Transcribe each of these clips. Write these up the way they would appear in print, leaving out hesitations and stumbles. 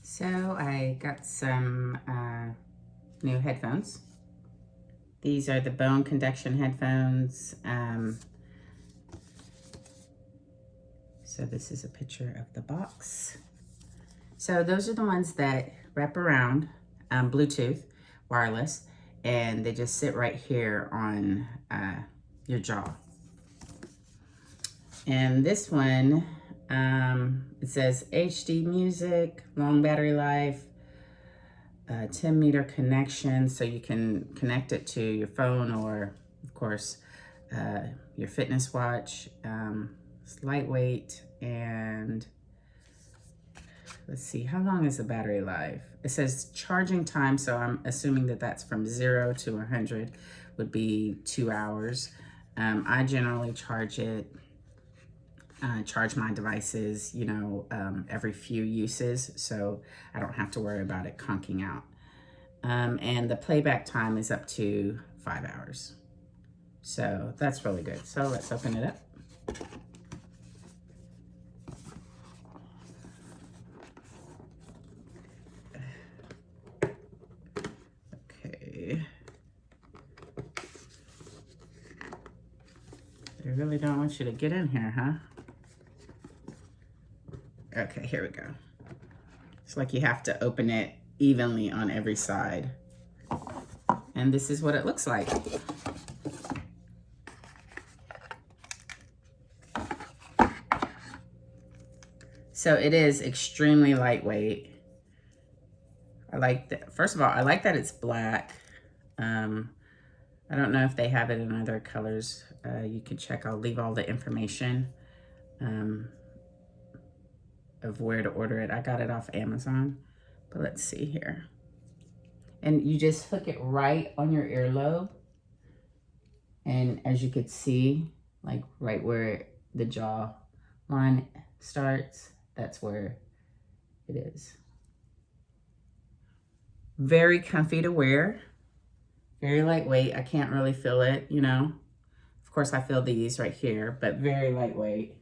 So I got some new headphones. These are the bone conduction headphones. So this is a picture of the box. So those are the ones that wrap around, Bluetooth, wireless, and they just sit right here on your jaw. And this one, it says HD music, long battery life, 10-meter connection, so you can connect it to your phone or, of course, your fitness watch. It's lightweight, and let's see, how long is the battery life? It says charging time, so I'm assuming that that's from 0 to 100 would be 2 hours. I generally charge my devices, every few uses, so I don't have to worry about it conking out. And the playback time is up to 5 hours. So that's really good. So let's open it up. Okay. They really don't want you to get in here, huh? Okay, here we go. It's like you have to open it evenly on every side. And this is what it looks like. So it is extremely lightweight. I like that. First of all, I like that it's black. I don't know if they have it in other colors. You can check. I'll leave all the information of where to order it. I got it off Amazon, but let's see here. And you just hook it right on your earlobe. And as you could see, like right where the jaw line starts, that's where it is. Very comfy to wear, very lightweight. I can't really feel it, Of course, I feel these right here, but very lightweight.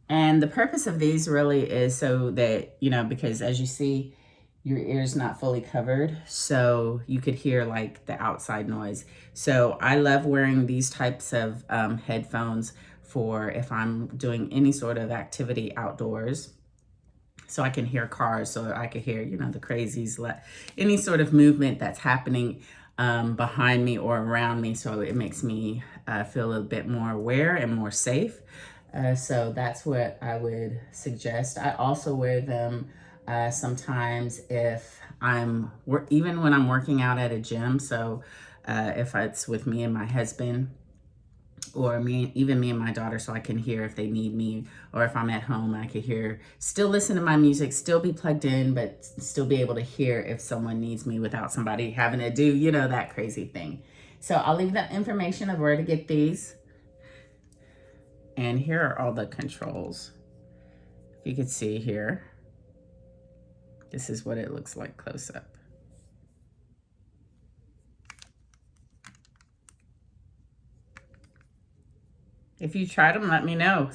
And the purpose of these really is so that, because as you see, your ear's not fully covered, so you could hear like the outside noise. So I love wearing these types of headphones for if I'm doing any sort of activity outdoors. So I can hear cars, so I can hear, the crazies, any sort of movement that's happening behind me or around me. So it makes me feel a bit more aware and more safe. So that's what I would suggest. I also wear them sometimes if even when I'm working out at a gym. So if it's with me and my husband, or even me and my daughter, so I can hear if they need me, or if I'm at home, I can still listen to my music, still be plugged in, but still be able to hear if someone needs me without somebody having to do, that crazy thing. So I'll leave the information of where to get these. And here are all the controls. If you could see here, this is what it looks like close up. If you tried them, let me know.